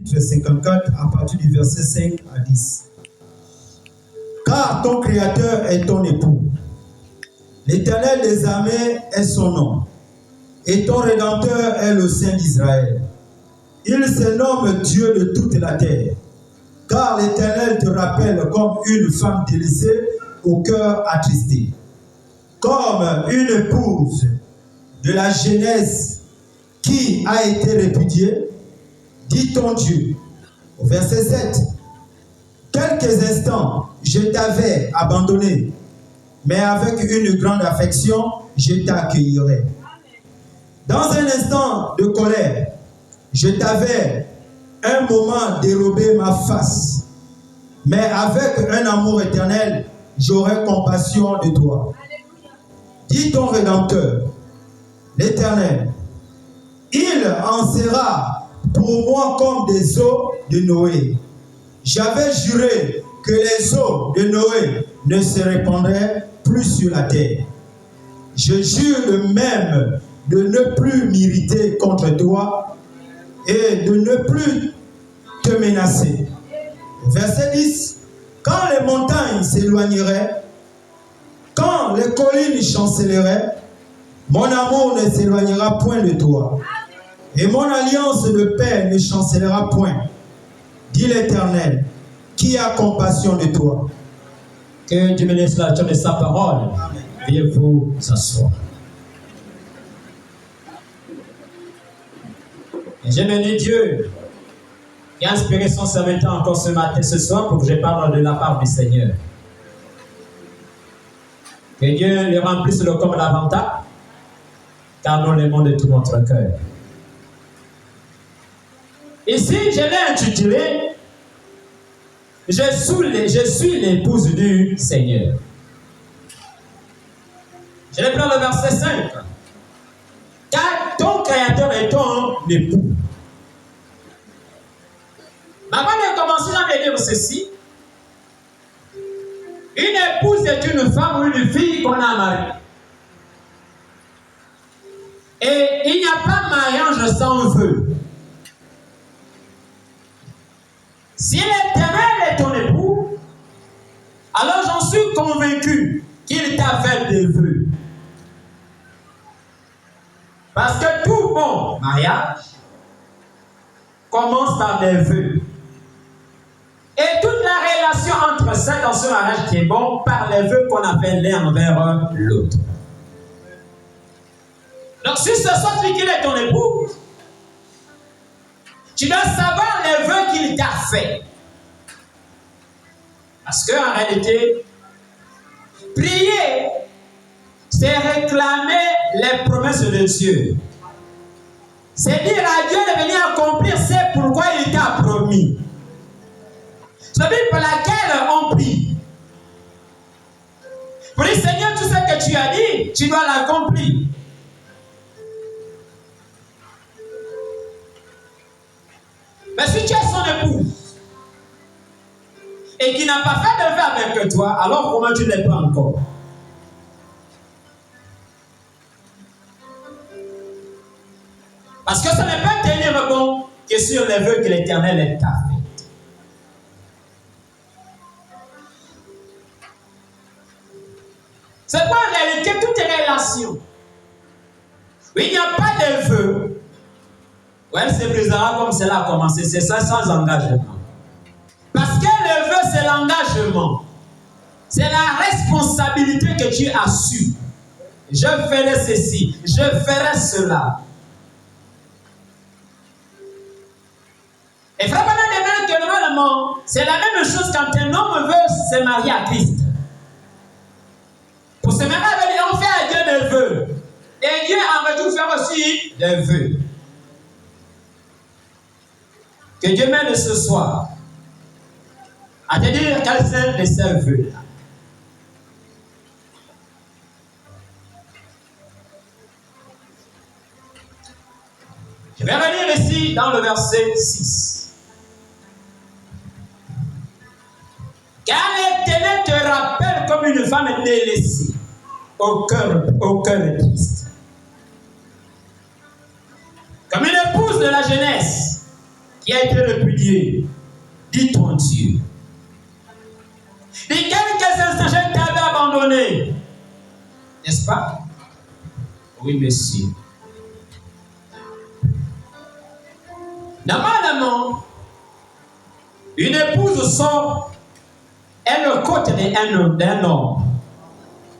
chapitre 54 à partir du verset 5 à 10. Car ton Créateur est ton époux. L'Éternel des armées est son nom. Et ton Rédempteur est le Saint d'Israël. Il se nomme Dieu de toute la terre. Car l'Éternel te rappelle comme une femme délaissée au cœur attristé. Comme une épouse de la jeunesse qui a été répudiée, dit ton Dieu. Au verset 7. Quelques instants, je t'avais abandonné, mais avec une grande affection, je t'accueillerai. Dans un instant de colère, je t'avais un moment dérobé ma face, mais avec un amour éternel, j'aurai compassion de toi. Dis ton Rédempteur, l'Éternel, il en sera pour moi comme des eaux de Noé. J'avais juré que les eaux de Noé ne se répandraient plus sur la terre. Je jure même de ne plus m'irriter contre toi et de ne plus te menacer. Verset 10. Quand les montagnes s'éloigneraient, quand les collines chancelleraient, mon amour ne s'éloignera point de toi, et mon alliance de paix ne chancellera point, dit l'Éternel, qui a compassion de toi. Que Dieu bénisse la lecture de sa parole. Veuillez vous asseoir. J'ai béni Dieu qui a inspiré son serviteur encore ce matin, ce soir, pour que je parle de la part du Seigneur. Que Dieu lui remplisse le corps davantage, car nous l'aimons de tout notre cœur. Ici, je l'ai intitulé « Je suis l'épouse du Seigneur ». Je vais prendre le verset 5. « Car ton Créateur est ton époux ». Avant de commencer, j'ai dire ceci. Une épouse est une femme ou une fille qu'on a mariée. Et il n'y a pas mariage sans vœu. Si l'Éternel est ton époux, alors j'en suis convaincu qu'il t'a fait des vœux. Parce que tout bon mariage commence par des vœux. Et toute la relation entre ça dans ce mariage qui est bon par les vœux qu'on a fait l'un envers l'autre. Donc si ce soir tu dis qu'il est ton époux, tu dois savoir les vœux qu'il t'a fait. Parce qu'en réalité, prier, c'est réclamer les promesses de Dieu. C'est dire à Dieu de venir accomplir ce pourquoi il t'a promis. C'est la Bible pour laquelle on prie. Pour dire, Seigneur, tout ce que tu as dit, tu dois l'accomplir. Mais si tu es son épouse et qui n'a pas fait de vœux avec toi, alors comment tu ne l'es pas encore? Parce que ça ne peut tenir bon que sur les vœux que l'Éternel t'a fait. C'est pas en réalité toute relation. Oui, il n'y a pas de vœux. Oui, elle se brisera comme cela a commencé. C'est ça sans engagement. Parce que le vœu, c'est l'engagement. C'est la responsabilité que tu assumes. Je ferai ceci, je ferai cela. Et vraiment, que normalement, c'est la même chose quand un homme veut se marier à Christ. Pour se marier avec lui, on fait à Dieu des vœux. Et Dieu en retour fait aussi des vœux. Que Dieu m'aide ce soir à te dire quels sont ces vœux-là. Je vais revenir ici dans le verset 6. Car l'Éternel te rappelle comme une femme délaissée, au cœur triste. Comme une épouse de la jeunesse qui a été répudié. Dis ton Dieu. Dis quelques instants, je t'avais abandonné. N'est-ce pas? Oui, monsieur. Normalement, une épouse sort et le côté d'un homme.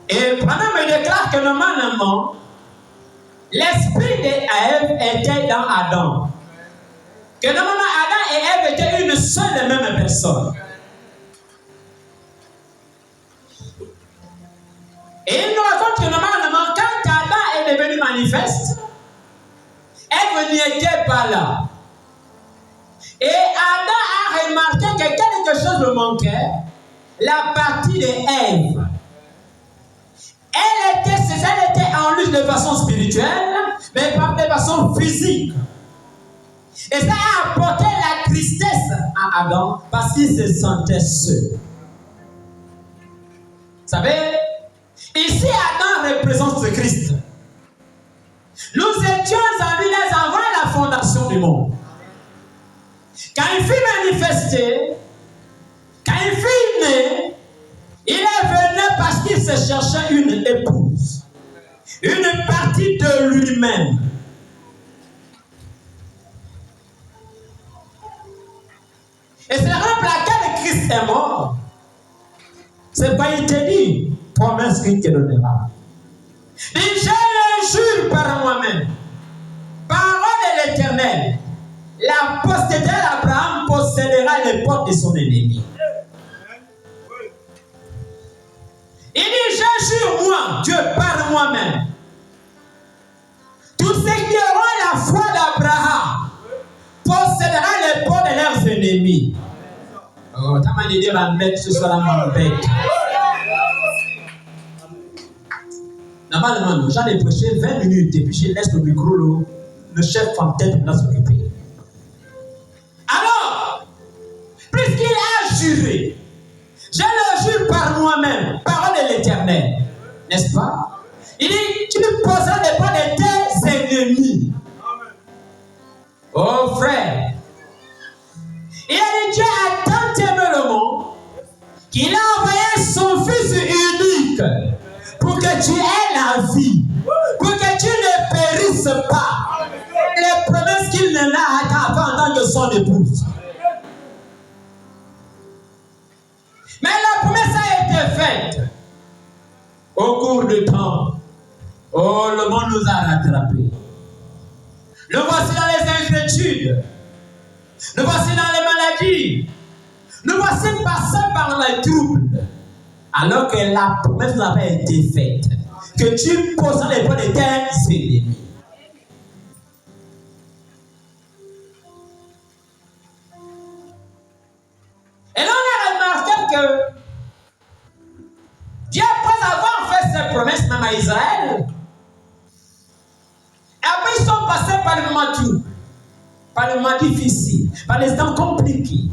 Et pendant me déclare que normalement, l'esprit d'Ève était dans Adam. Que normalement Adam et Ève étaient une seule et même personne. Et il nous raconte que normalement, quand Adam est devenu manifeste, Ève n'y était pas là. Et Adam a remarqué que quelque chose le manquait, la partie de Ève. Elle était en lutte de façon spirituelle, mais pas de façon physique. Et ça a apporté la tristesse à Adam parce qu'il se sentait seul. Vous savez, ici Adam représente le Christ. Nous étions en lui avant la fondation du monde. Quand il fut manifesté, quand il fut né, il est venu parce qu'il se cherchait une épouse, une partie de lui-même. Et c'est la raison pour laquelle Christ est mort. C'est pas il te dit, promesse qu'il te donnera. Il dit, je le jure par moi-même, parole de l'Éternel, la postérité d'Abraham possédera les portes de son ennemi. Il dit, je jure moi, Dieu par moi-même, tous ceux qui auront la foi d'Abraham possédera les portes de leurs ennemis. Oh, t'as mal dit la mec, ce soit la mambette. Normalement, j'en ai prêché 20 minutes et puis je laisse le micro, le chef en tête va s'occuper. Alors, puisqu'il a juré, je le jure par moi-même, parole de l'Éternel, n'est-ce pas? Il dit, tu poseras les portes de tes ennemis. Oh frère, il a dit, Dieu a tant aimé le monde qu'il a envoyé son Fils unique pour que tu aies la vie, pour que tu ne périsses pas. Les promesses qu'il ne l'a pas en tant que son épouse. Mais la promesse a été faite au cours du temps. Oh, le monde nous a rattrapés. Le voici dans les inquiétudes. Nous voici dans les maladies. Nous voici passés par les troubles. Alors que la promesse n'a pas été faite. Que tu poseras les portes de tes ennemis. Et là, on a remarqué que Dieu, après avoir fait ses promesses même à Israël, après ils sont passés par le moment trouble, par le moment difficile, par les temps compliqués.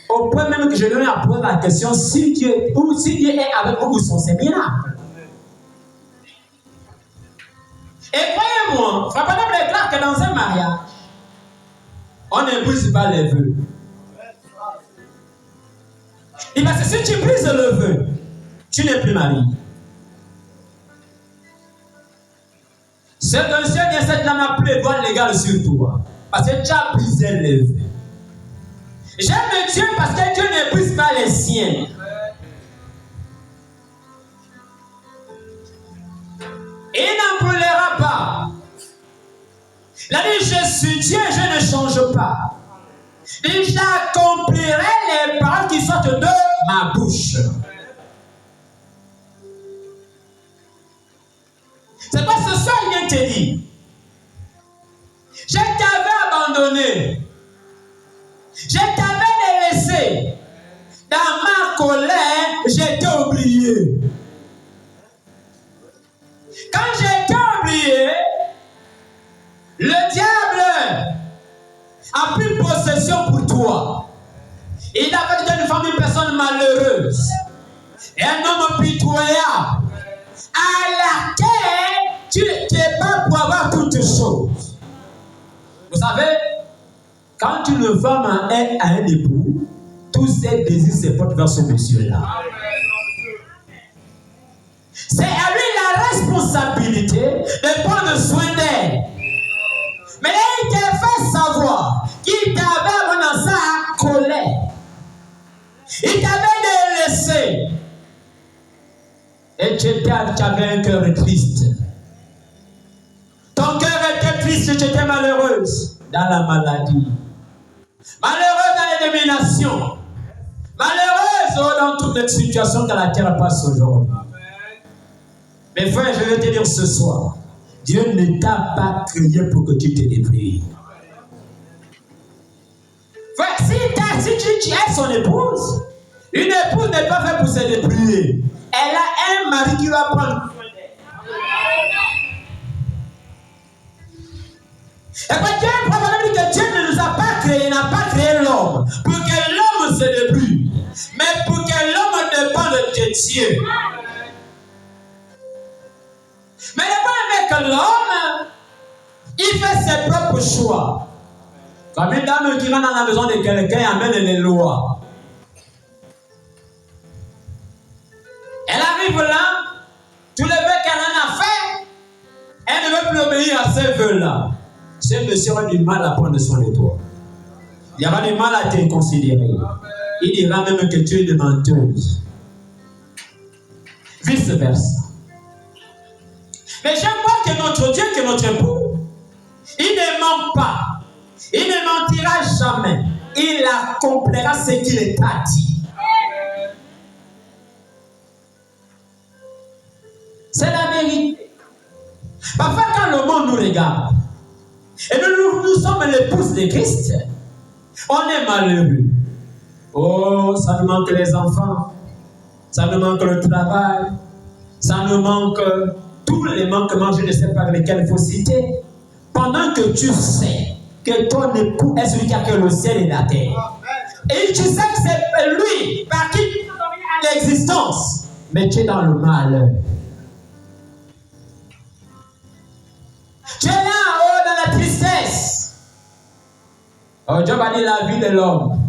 Au point même que je lui ai posé la question si Dieu est avec vous, où sont ces miracles. Et croyez-moi, Frère Paul déclare que dans un mariage, on ne brise pas les vœux. Et parce que si tu brises le vœu, tu n'es plus marié. C'est un Seigneur et cette dame a plaidoyer légal sur toi. Parce que tu as brisé les vœux. J'aime Dieu parce que Dieu ne brise pas les siens. Il n'en brûlera pas. Il a dit, je suis Dieu, je ne change pas. Et j'accomplirai les paroles qui sortent de ma bouche. C'est pas ce soir il vient te dire. Je t'avais abandonné. Je t'avais laissé. Dans ma colère, je t'ai oublié. Quand je t'ai oublié, le diable a pris possession pour toi. Il a fait une femme, une personne malheureuse. Et un homme pitoyable. À laquelle tu t'es pas pour avoir toutes choses. Vous savez, Quand une femme a un époux, tous ses désirs se portent vers ce monsieur-là. C'est à lui la responsabilité de prendre soin d'elle. Mais là, il t'a fait savoir qu'il t'avait dans sa colère. Il t'avait délaissé. Et tu avais un cœur triste. Ton cœur était triste, tu étais malheureuse dans la maladie. Malheureuse dans l'élimination. Malheureuse dans toutes les situations que la terre passe aujourd'hui. Mes frères, je vais te dire ce soir, Dieu ne t'a pas créé pour que tu te débrouilles. Frère, si tu es son épouse, une épouse n'est pas faite pour se débrouiller. Elle a un mari qui va prendre soin d'elle. Et puis Dieu est probablement que Dieu ne nous a pas créé, il n'a pas créé l'homme pour que l'homme se débrouille, mais pour que l'homme dépende de Dieu. Mais le problème est que l'homme, il fait ses propres choix. Comme une dame qui va dans la maison de quelqu'un et amène les lois. Elle arrive là, tous les vœux qu'elle en a fait, elle ne veut plus obéir à ces vœux-là. Ce monsieur aura du mal à prendre soin de toi. Il aura du mal à te considérer. Il dira même que tu es une menteuse. Vice versa. Mais j'aime voir que notre Dieu, que notre époux, il ne ment pas. Il ne mentira jamais. Il accomplira ce qu'il t'a dit. C'est la vérité. Parfois, quand le monde nous regarde, et nous sommes l'épouse de Christ, on est malheureux. Oh, ça nous manque les enfants, ça nous manque le travail, ça nous manque tous les manquements, je ne sais pas lesquels il faut citer, pendant que tu sais que ton époux est celui qui a créé le ciel et la terre. Et tu sais que c'est lui par qui tu as l'existence, mais tu es dans le malheur. Tu es là, oh, dans la tristesse. Oh, Dieu va dire la vie de l'homme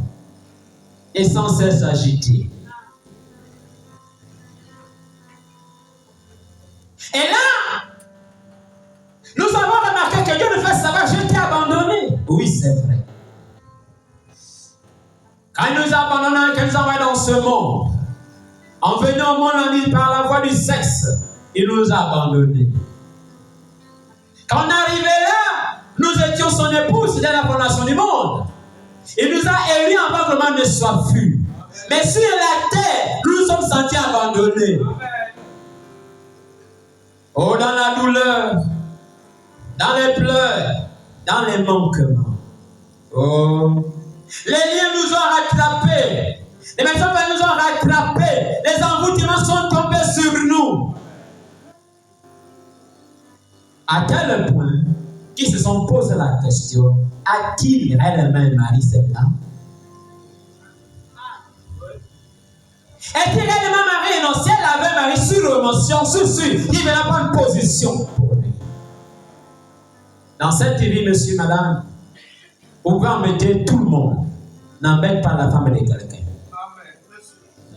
est sans cesse agitée. Et là, nous avons remarqué que Dieu nous fait savoir, je t'ai abandonné. Oui, c'est vrai. Quand il nous a abandonnés, qu'il nous a envoyés dans ce monde, en venant au monde, on dit par la voie du sexe, il nous a abandonnés. Quand on est arrivé là, nous étions son épouse, c'était la fondation du monde. Il nous a élus avant que le monde ne soit vu. Mais sur la terre, nous nous sommes sentis abandonnés. Oh, dans la douleur, dans les pleurs, dans les manquements. Oh, les liens nous ont rattrapés. Les maisons nous ont rattrapés. Les envoûtements sont tombés sur nous. À tel point qu'ils se sont posé la question, a-t-il réellement un mari, cette dame? Est-il réellement marié? Non, si elle avait un mari sur émotion, il ne va pas une position pour lui. Dans cette vie, monsieur, madame, vous pouvez embêter tout le monde. N'embête pas la femme de quelqu'un.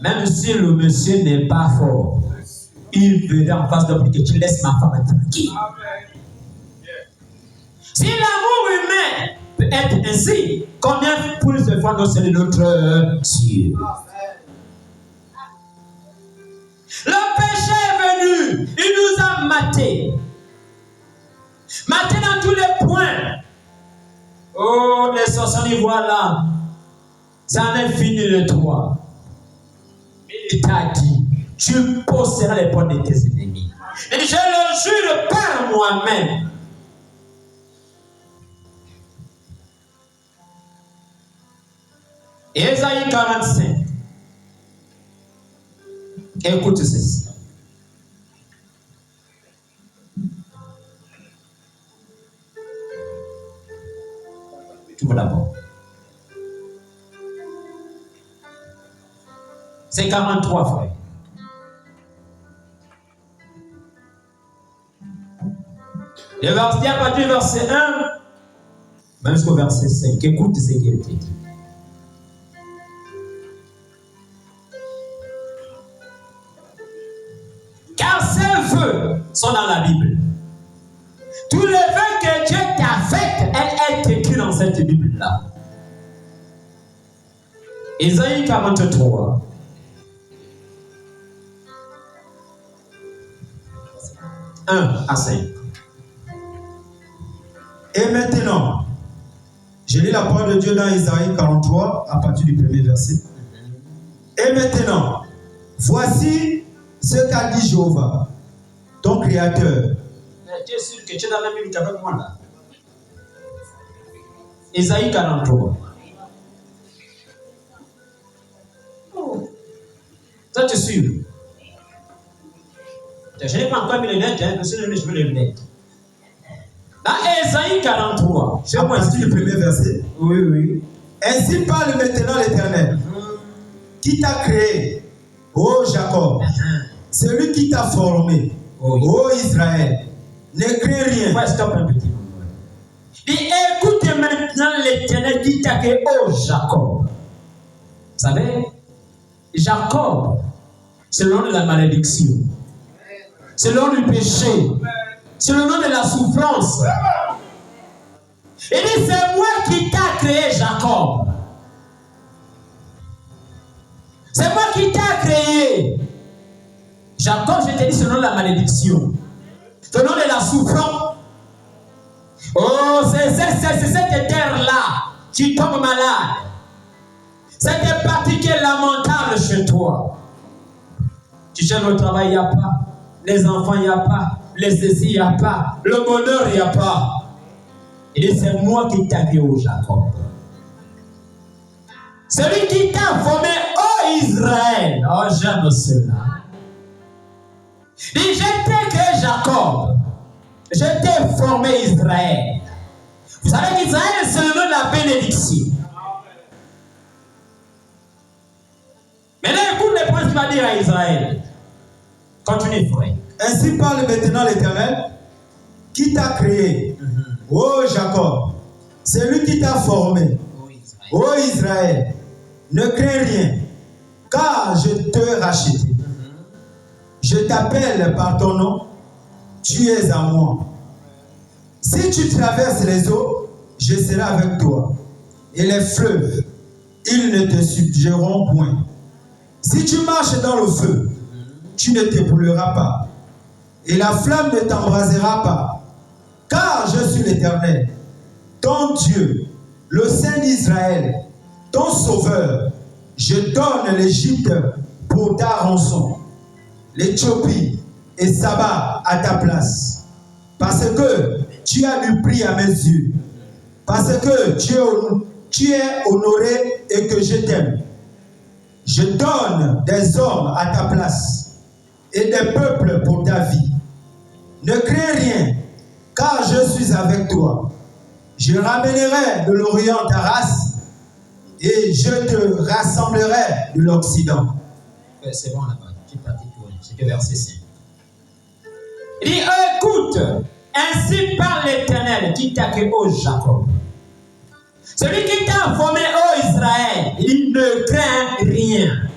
Même si le monsieur n'est pas fort, il verra en face de lui que tu laisses ma femme tranquille. Si l'amour humain peut être ainsi, combien plus de fois c'est de notre Dieu? Le péché est venu, il nous a matés. Matés dans tous les points. Oh, les sorciers, voilà. Ça en est fini de toi. Il t'a dit, tu posséderas les portes de tes ennemis. Et je le jure par moi-même. Ésaïe 45. Écoute ceci. Tu vois d'abord. C'est 43, frère. Le verset à partir du verset 1. Même jusqu'au verset 5. Écoute ce qu'il te dit. Car ces vœux sont dans la Bible. Tous les vœux que Dieu t'a fait, elle est écrite dans cette Bible-là. Isaïe 43. « 1 à 5. Et maintenant, je lis la parole de Dieu dans Isaïe 43 à partir du premier verset. Et maintenant, voici ce qu'a dit Jéhovah, ton Créateur. Tu es sûr que tu es dans la Bible avec moi là? Isaïe 43. Oh. Ça, tu es sûr? Je n'ai pas encore mis les lunettes, je veux les lunettes. Dans Isaïe 43, à partir du premier verset. Oui, oui. Ainsi parle maintenant l'Éternel, qui t'a créé, ô Jacob, celui qui t'a formé, ô Israël, ne crains rien. Ouais, stop un petit moment. Et écoute maintenant l'Éternel qui t'a créé, ô Jacob. Vous savez, Jacob, c'est le nom de la malédiction. C'est le nom du péché. C'est le nom de la souffrance. Il dit, c'est moi qui t'a créé, Jacob. C'est moi qui t'a créé. Jacob, je te dis, c'est le nom de la malédiction. C'est le nom de la souffrance. Oh, c'est cette terre-là qui tombe malade. Cette partie qui est lamentable chez toi. Tu cherches le travail, il n'y a pas. Les enfants, il n'y a pas. Les ceci, il n'y a pas. Le bonheur, il n'y a pas. Il dit, c'est moi qui t'ai créé, au Jacob. Celui qui t'a formé, ô Israël. Oh, j'aime cela. Il dit, je t'ai créé, Jacob. Je t'ai formé, Israël. Vous savez qu'Israël, c'est le nom de la bénédiction. Maintenant, écoute les points qu'il va dire à Israël. Continue, frère. Ainsi parle maintenant l'Éternel, qui t'a créé, ô Jacob, celui qui t'a formé, ô Israël, ne crains rien, car je te racheté. Je t'appelle par ton nom, tu es à moi. Si tu traverses les eaux, je serai avec toi. Et les fleuves, ils ne te subjugeront point. Si tu marches dans le feu, tu ne te brûleras pas. Et la flamme ne t'embrasera pas. Car je suis l'Éternel, ton Dieu, le Saint d'Israël, ton Sauveur. Je donne l'Égypte pour ta rançon, l'Éthiopie et Saba à ta place. Parce que tu as du prix à mes yeux. Parce que tu es honoré et que je t'aime. Je donne des hommes à ta place et des peuples pour ta vie. Ne crains rien, car je suis avec toi. Je ramènerai de l'Orient ta race et je te rassemblerai de l'Occident. C'est bon là-bas, c'est que verset 5. Il dit, écoute, ainsi parle l'Éternel qui t'a créé, ô Jacob. Celui qui t'a formé, ô Israël, il ne craint rien.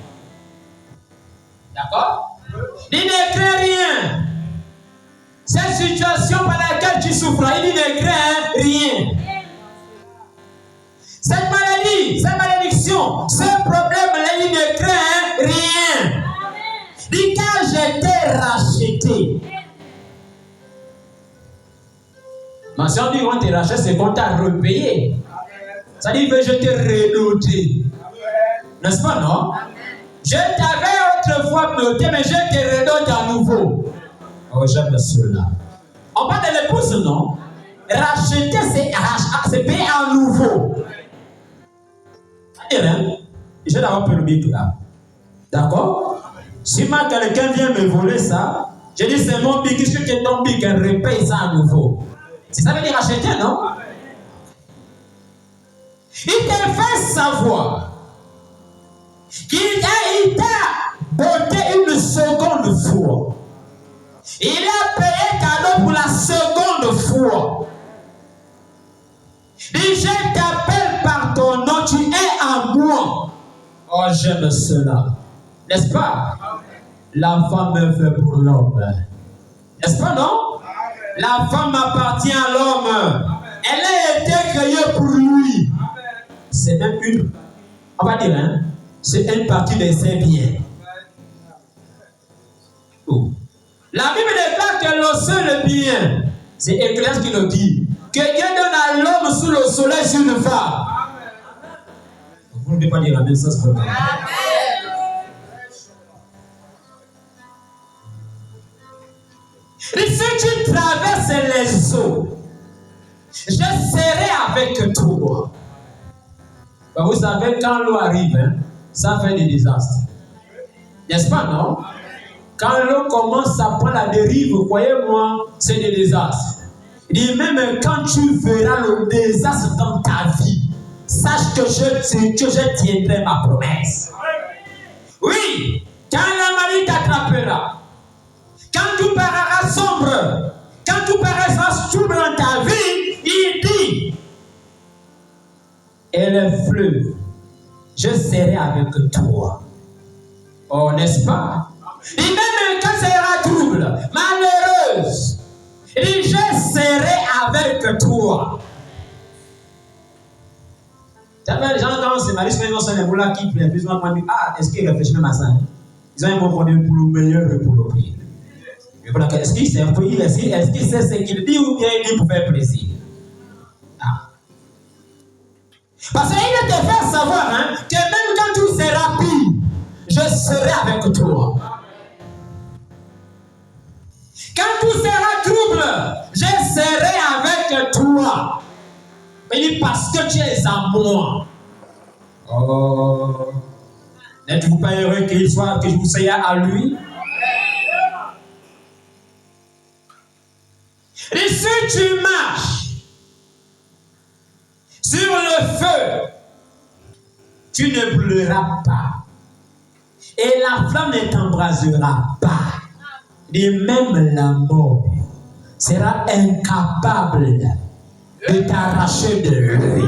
D'accord? Il ne craint rien. Cette situation par laquelle tu souffres, il ne craint rien. Cette maladie, cette malédiction, ce problème-là, il ne craint rien. Dis car je t'ai racheté. Mais si on dit qu'on t'a racheté, c'est qu'on t'a repayé. Ça dit que je t'ai redoté. N'est-ce pas, non? Je t'avais autrefois noté, mais je te redote à nouveau. Oh, j'aime cela. On parle de l'épouse, non? Racheter, c'est payer à nouveau. C'est-à-dire, hein? Je vais d'avoir peu le bic là. D'accord? Si moi, quelqu'un vient me voler ça, je dis c'est mon bic, qu'est-ce que c'est ton bic? Elle repaye ça à nouveau. C'est ça veut dire racheter, non? Il t'a fait savoir qu'il t'a botté une seconde fois. Il a payé cadeau pour la seconde fois. Dis, je t'appelle par ton nom, tu es à moi. Oh, j'aime cela. N'est-ce pas? La femme est faite pour l'homme. N'est-ce pas, non? La femme appartient à l'homme. Elle a été créée pour lui. C'est même une, on va dire, hein, c'est une partie de ses biens. Oh. La Bible déclare que le seul bien, c'est Ecclésiaste qui le dit, que Dieu donne à l'homme sous le soleil sur une femme. Vous ne pouvez pas dire la même chose. Et si tu traverses les eaux, je serai avec toi. Ben vous savez, quand l'eau arrive, hein, ça fait des désastres. N'est-ce pas, non? Quand l'eau commence à prendre la dérive, croyez-moi, c'est des désastres. Il dit même quand tu verras le désastre dans ta vie, sache que je tiendrai ma promesse. Oui, quand la maladie t'attrapera, quand tout paraîtra sombre, quand tout paraîtra trouble dans ta vie, il dit, et le fleuve, je serai avec toi. Oh, n'est-ce pas? Et même quand ça sera trouble, malheureuse, et je serai avec toi. Tu as les gens quand c'est Marie, souvent sont les moulins qui plaisent plus ou moins. Ah, est-ce qu'ils réfléchissent même à ça? Ils ont un bon produit pour le meilleur et pour le pire. Est-ce qu'il sait ce qu'il dit ou bien il dit pour faire plaisir? Ah. Parce qu'il te fait savoir hein, que même quand tout sera pire, je serai avec toi. Quand tout sera trouble, je serai avec toi. Il dit parce que tu es à moi. Oh. N'êtes-vous pas heureux que je vous soyez à lui? Et si tu marches sur le feu, tu ne brûleras pas. Et la flamme ne t'embrasera pas. Et même la mort sera incapable de t'arracher de lui.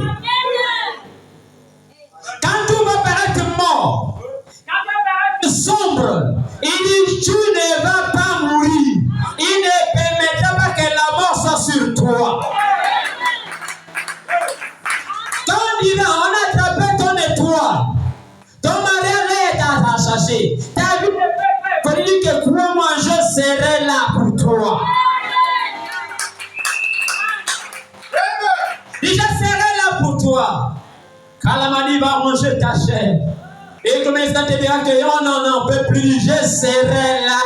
Quand tout va paraître mort, sombre, il dit tu ne vas pas mourir. Il ne permettra pas que la mort soit sur toi. Quand il va, on a attrapé ton étoile. Ton mariage est à chercher. Ta vie ne peut pas dire que crois-moi, je serai là pour toi. Et je serai là pour toi. Quand la maladie va manger ta chair. Et comme il te dira que on n'en peut plus, je serai là.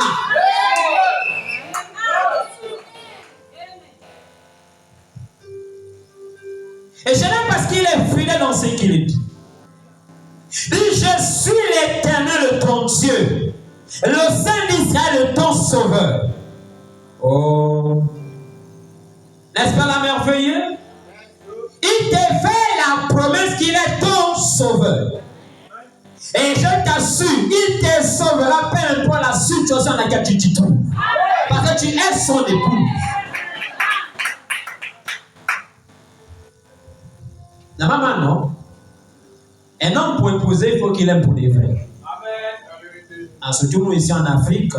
Et je l'aime parce qu'il est fidèle dans ce qu'il dit. Il dit, je suis l'Éternel, ton Dieu, le Saint d'Israël, ton Sauveur. Oh, n'est-ce pas la merveille? Il te fait la promesse qu'il est ton Sauveur. Et je t'assure, il te sauvera, peu importe la situation dans laquelle tu te trouves. Parce que tu es son époux. La maman, non? Un homme pour épouser, il faut qu'il aime pour des vrais. Surtout nous ici en Afrique,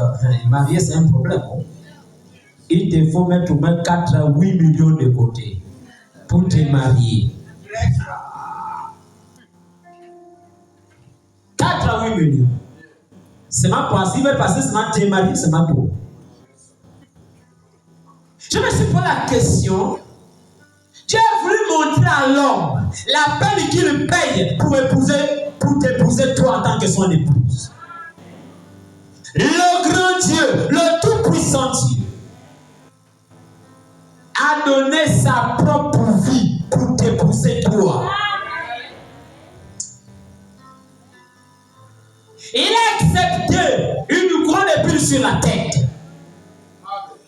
marier c'est un problème. Il te faut mettre au moins 4 à 8 millions de côté pour te marier. 4 à 8 millions. C'est ma pensée, parce que c'est ma te marier, c'est ma peau. Je me suis posé la question. Dieu a voulu montrer à l'homme la peine qu'il paye pour t'épouser toi en tant que son épouse. Le grand Dieu, le tout-puissant Dieu, a donné sa propre vie pour t'épouser toi. Il a accepté une grande épine sur la tête.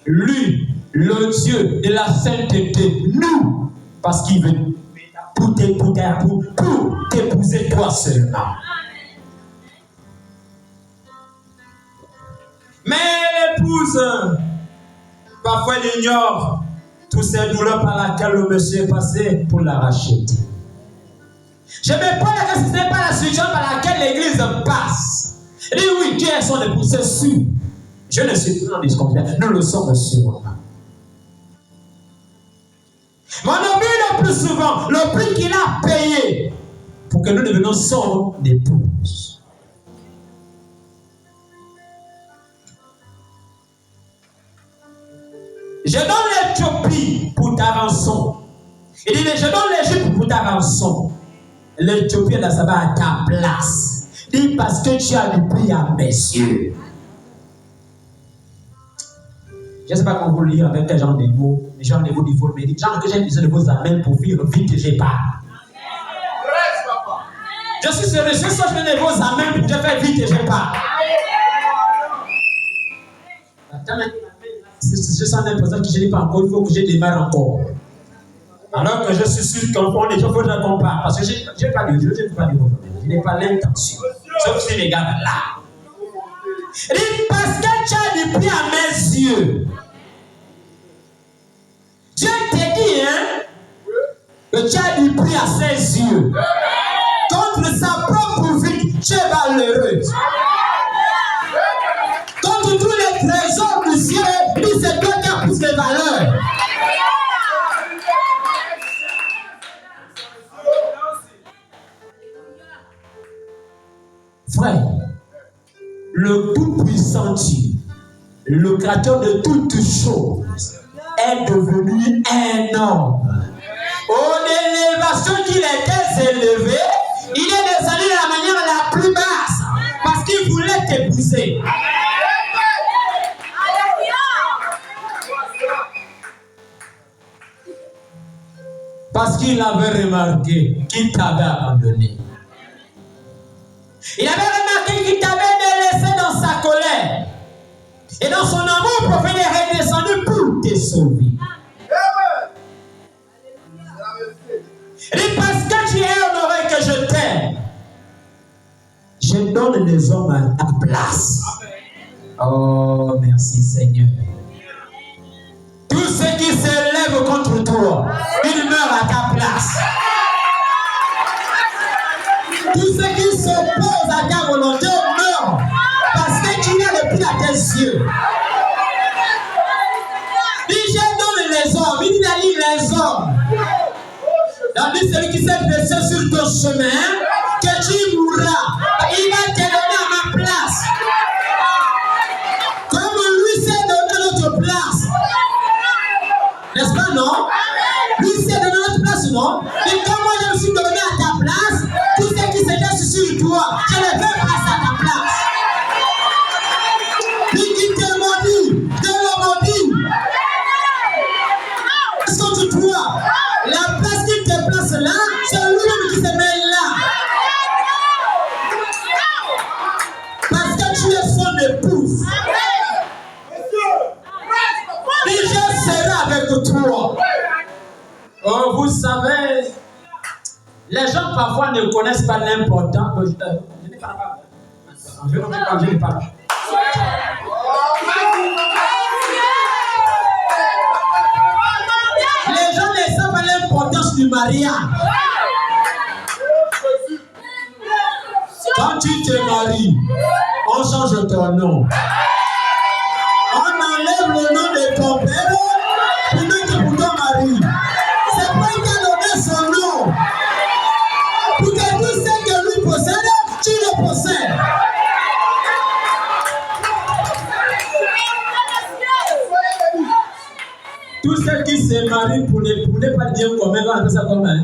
Lui, le Dieu de la sainteté, nous, parce qu'il veut pour t'épouser toi seulement. Mais l'épouse, parfois elle ignore toutes ces douleurs par laquelle le monsieur est passé pour la racheter. Je me pose la question, ce n'est pas la situation par laquelle l'église passe. Il dit oui, Dieu est son époux, c'est sûr. Je ne suis plus en disconfort, nous le sommes sûrement. Mais on oublie le plus souvent le prix qu'il a payé pour que nous devenions son épouse. Je donne l'Éthiopie pour ta rançon. Il dit, je donne l'Égypte pour ta rançon. L'Éthiopie, là, ça va à ta place. Il dit, parce que tu as du prix à mes yeux. Je ne sais pas comment vous lire avec quel genre de mots. Les gens de mots du faut, mais les gens que j'ai besoin de vos amens pour vivre vite que j'ai pas. Je suis sérieux, je suis besoin de vos amens pour faire vite que j'ai pas. Je sens l'impression que je n'ai pas encore, il faut que je démarre encore. Alors que je suis sûr qu'on est, il faut que je compare. Parce que je n'ai pas de Dieu, je n'ai pas de problème. Je n'ai pas l'intention. Sauf si les gars là. Il dit, parce que tu as du prix à mes yeux. Dieu te dit, hein, que tu as du prix à ses yeux. Contre sa propre vie, tu es malheureuse. Contre tous les trésors du ciel, c'est toi qui as plus de valeur. Frère, le tout-puissant Dieu, le créateur de toutes choses, est devenu un homme. Au élévation qu'il était élevé, il est descendu de la manière la plus basse parce qu'il voulait t'épouser. Parce qu'il avait remarqué qu'il t'avait abandonné. Il avait remarqué qu'il t'avait délaissé dans sa colère. Et dans son amour profond, il est redescendu pour te sauver. Il dit, parce que tu es honoré que je t'aime, je donne les hommes à ta place. Oh, merci Seigneur. Tous ceux qui s'élèvent contre toi, ils meurent à ta place. Tous ceux qui s'opposent à ta volonté meurent parce que tu as le prix à tes yeux. Il dit, je donne les hommes. Il dit, les hommes. C'est celui qui s'est blessé sur ton chemin, que tu mourras. Il va te donner à ma place. Comme lui s'est donné notre place. N'est-ce pas, non? Lui s'est donné notre place, non? Et comme moi je me suis donné à ta place, tout ce qui s'était sur toi, je ne veux pas à ta place. Lui qui te maudit, te le maudit. Contre toi, la place qu'il te place là, c'est lui-même qui se met là. Parce que tu es son épouse. Et je serai avec toi. Oh, vous savez, les gens parfois ne connaissent pas l'importance. Je ne parle pas. Je ne parle pas. Les gens ne savent pas l'importance du mariage. Quand tu te maries, on change ton nom. On enlève le nom de ton père pour mettre pour ton mari. C'est pas qu'il a donné son nom. Pour que tout ce que lui possède, tu le possèdes. Tous ceux qui se marient pour ne pas dire comment, on appelle ça comment?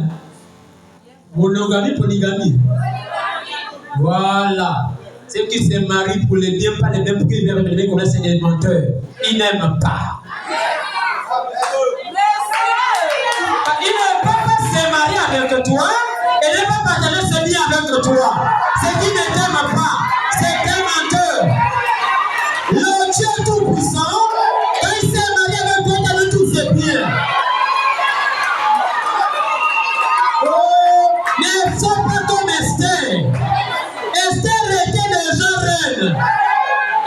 Monogamie, polygamie. Voilà. Ceux qui se marient pour les biens, pas les mêmes pour qu'ils viennent avec les comme c'est des menteurs. Ils n'aiment pas. Il ne peut pas se marier avec toi et ne pas partager ce bien avec toi. Ceux qui ne t'aiment pas, c'est des menteurs. Le Dieu tout-puissant, quand il s'est marié avec toi, il a vu tous ses biens. Oh, ne sois pas comme Esther. Esther était déjà reine.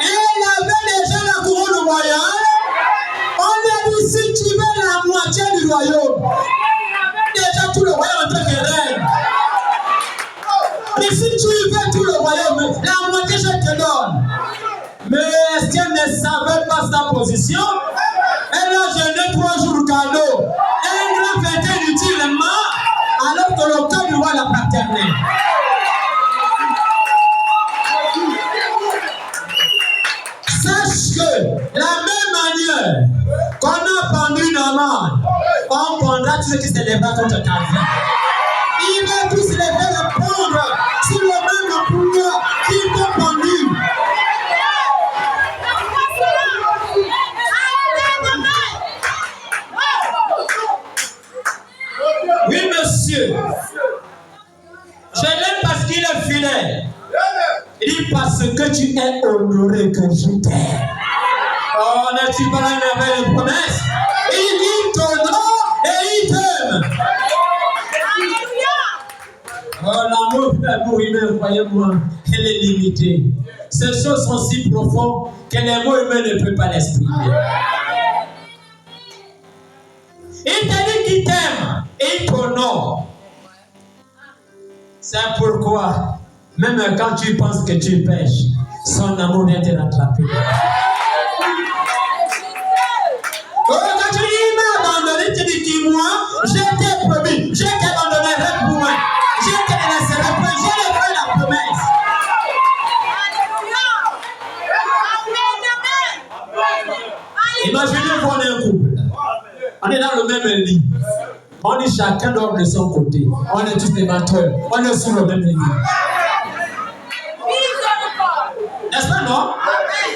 Et elle avait déjà la couronne royale. On lui a dit, si tu veux la moitié royaume. Déjà tout le royaume en tant que reine. Et si tu veux tout le royaume, la moitié je te donne. Mais est-ce qu'elle ne savait pas sa position? Elle a jeûné 3 jours cadeau. Un grand fêté inutilement, alors que le cœur du roi l'appartenait. Sache que la même manière qu'on a pendu Naaman, on pendra tout ce qui s'élèvera contre ta vie. Il va tous les faire répondre sur le même pouvoir qu'ils t'ont pendu. Oui, monsieur. Je l'aime parce qu'il est fidèle. Il dit parce que tu es honoré que je t'aime. Oh, n'es-tu pas la merveille promesse? Il t'honore et il t'aime. Oh, l'amour humain, croyez-moi, elle est limitée. Ces choses sont si profondes que les mots humains ne peuvent pas l'exprimer. Il t'a dit qu'il t'aime et il t'honore. C'est pourquoi, même quand tu penses que tu pêches, son amour vient te rattraper. Oh, quand tu dis il m'a abandonné, tu dis qu'il moi, je t'ai promis, je t'ai abandonné, reste pour moi. Je te laisserai pas, je ne ferai la promesse. Imaginez-vous, on est un couple. On est dans le même lit. On est chacun dort de son côté. On est tous des menteurs. On est sur le même lit. N'est-ce pas, non?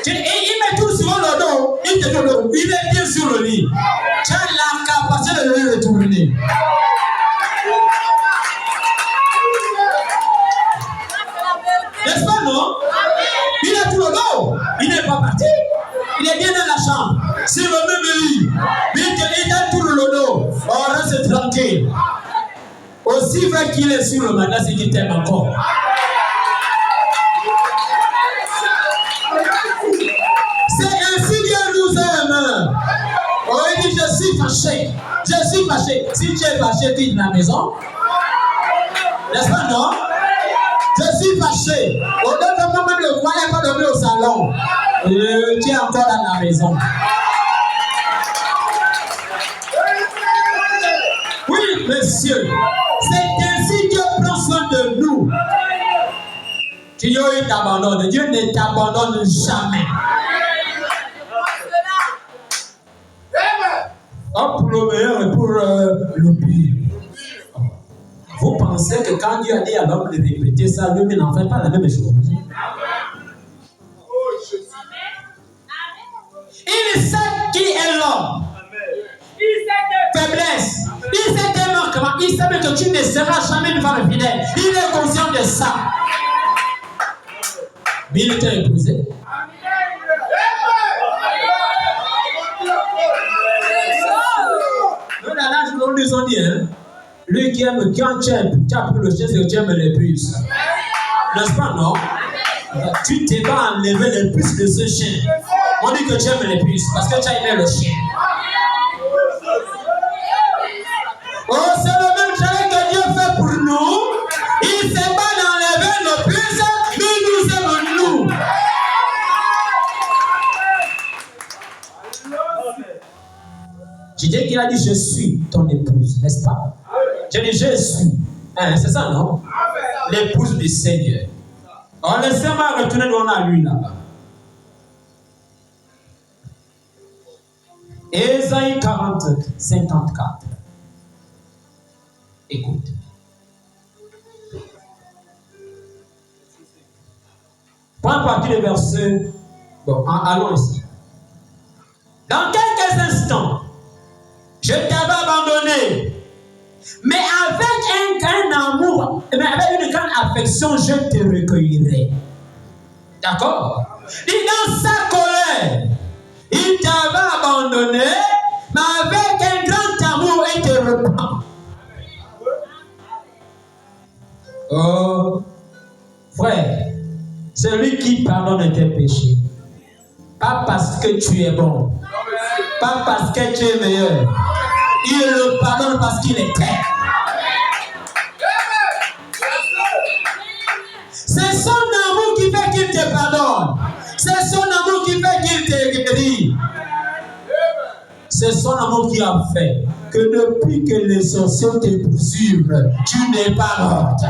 Il met tout sur le dos. Il te donne. Il est bien sur le lit. Tu as la capacité de le retourner. N'est-ce pas, non? Il est tout le dos. Il n'est pas parti. Il est bien dans la chambre. Sur le même lit. Il a tout le dos. On reste tranquille. Aussi vrai qu'il est sur le matelas, c'est qu'il t'aime encore. C'est ainsi Dieu nous aime. Oh, il dit, je suis fâché. Je suis fâché. Si tu es fâché, quitte la maison. N'est-ce pas, non? Je suis fâché. Au lieu de moi, même le roi n'est pas dormi au salon. Tu es encore dans la maison. Oui, monsieur. C'est ainsi Dieu prend soin de nous. Dieu t'abandonne. Dieu ne t'abandonne jamais. Oh, pour le meilleur et pour le pire. Vous pensez que quand Dieu a dit à l'homme de répéter ça, lui n'en fait pas la même chose? Il sait qui est l'homme. Il sait tes faiblesses. Il sait tes manquements. Il sait que tu ne seras jamais une femme fidèle. Il est conscient de ça. Mais il t'a épousé. Nous nous ont dit, hein, lui qui aime, quand tu as pris le chien, c'est que tu aimes les puces. N'est-ce pas, non? Tu t'es pas enlevé les puces de ce chien. On dit que tu aimes les puces parce que tu as aimé le chien. Oh, c'est le même travail que Dieu fait pour nous. Il ne s'est pas enlevé nos puces, mais il nous aime nous. Je dis qu'il a dit, je suis ton épouse, n'est-ce pas? Je dis, je suis. Hein, c'est ça, non? L'épouse du Seigneur. On laissez-moi retourner devant la lui là-bas. Ésaïe 40, 54. Écoute. Prends partie des versets. Bon, allons ici. Dans quelques instants, je t'avais abandonné, mais avec un grand amour, mais avec une grande affection, je te recueillerai. D'accord? Et dans sa colère, il t'avait abandonné, mais avec un grand amour, il te reprend. Oh, frère, celui qui pardonne tes péchés, pas parce que tu es bon, pas parce que tu es meilleur. il le pardonne parce qu'il est clair. C'est son amour qui fait qu'il te pardonne. C'est son amour qui fait qu'il te guérit. C'est son amour qui a fait que depuis que les sorciers te poursuivent, tu n'es pas morte.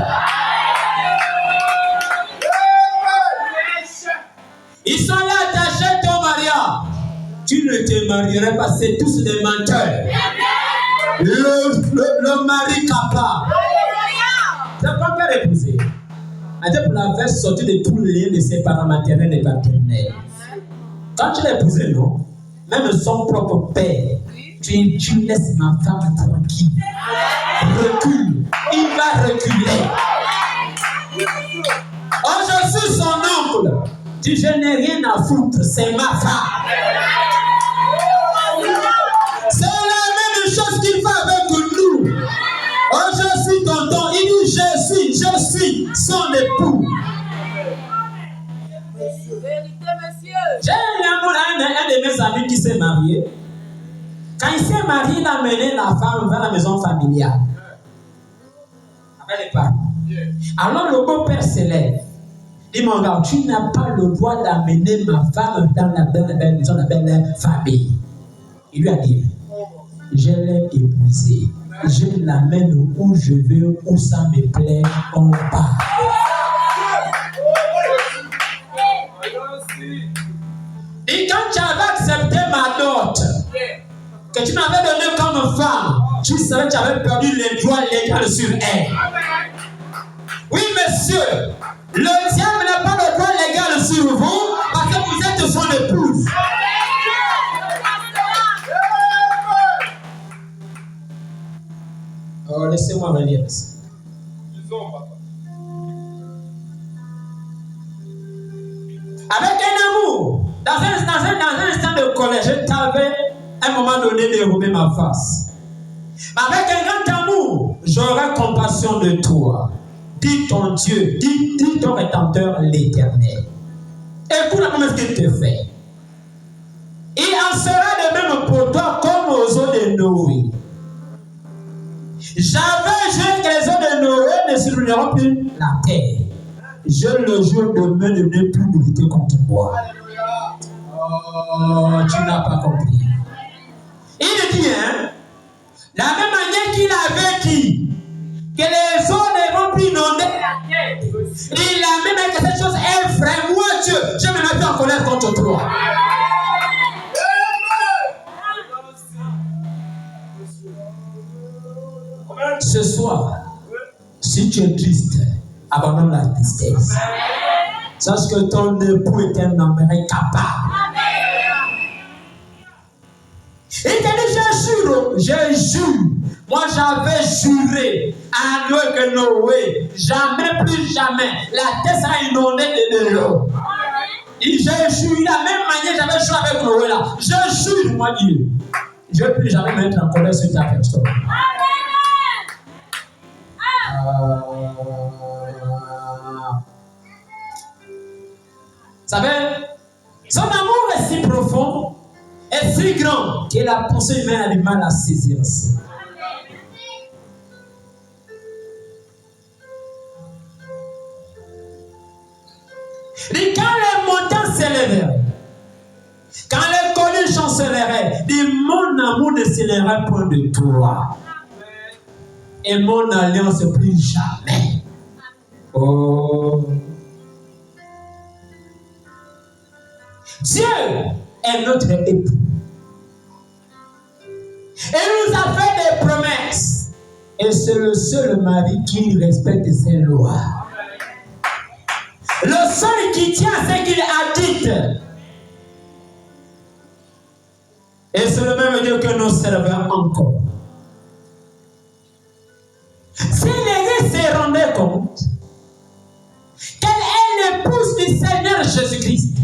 Ils sont là attachés ton mariage. Tu ne te marierais pas, c'est tous des menteurs. Le mari capable. Tu n'as pas peur d'épouser. Pour la faire sortir de tous les liens de ses parents maternels et paternels. Quand tu l'as épousé, non? Même son propre père, tu laisses ma femme tranquille. Recule. Il va reculer. Oh, je suis son oncle. Je n'ai rien à foutre, c'est ma femme. C'est la même chose qu'il fait avec nous. Oh, je suis tonton. Il dit je suis son époux. J'ai un de mes amis qui s'est marié. Quand il s'est marié, il a mené la femme vers la maison familiale. Avec les parents. Alors le beau-père se lève. Il dit, mon gars, tu n'as pas le droit d'amener ma femme dans la belle maison, la belle famille. Il lui a dit, je l'ai épousée. Je l'amène où je veux, où ça me plaît, on part. Et quand tu avais accepté ma dot, que tu m'avais donné comme femme, tu savais que tu avais perdu les droits légaux sur elle. Oui, monsieur, le diable n'a pas le droit légal sur vous parce que vous êtes son épouse. Oh, laissez-moi relire ça. Avec un amour, dans un instant de colère, je t'avais à un moment donné dérobé ma face. Mais avec un grand amour, j'aurai compassion de toi. Dis ton Dieu, dis ton Rédempteur l'Éternel. Écoute comment est-ce qu'il te fait. Il en sera de même pour toi comme aux eaux de Noé. J'avais juré que les eaux de Noé ne s'éloigneront plus la terre. Je le jure demain de ne plus militer contre moi. Oh, tu n'as pas compris. Il dit, hein, la même manière qu'il avait dit que les eaux ne vont plus inonder la terre. Il a même que cette chose est vraie. Moi, Dieu, je me mets en colère contre toi. Ce soir, si tu es triste, abandonne la tristesse. Sache que ton époux est un homme incapable. Il te dit, je jure. Moi, j'avais juré à Noé que Noé, jamais, plus jamais, la terre sera inondée de l'eau. Et j'ai juré, de la même manière, j'avais juré avec Noé là. Je jure, moi, Dieu. Je ne vais plus jamais mettre en colère sur ta personne. Vous savez, son amour est si profond et si grand que la pensée humaine a du mal à saisir aussi. Et quand les montagnes s'élèveraient, quand les collines chancelleraient, mon amour ne s'élèvera point de toi. Et mon alliance plus jamais. Oh. Dieu est notre époux. Il nous a fait des promesses. Et c'est le seul mari qui respecte ses lois. Le seul qui tient à ce qu'il a dit. Et c'est le même Dieu que nous servons encore. Si l'Église se rendait compte qu'elle est l'épouse du Seigneur Jésus-Christ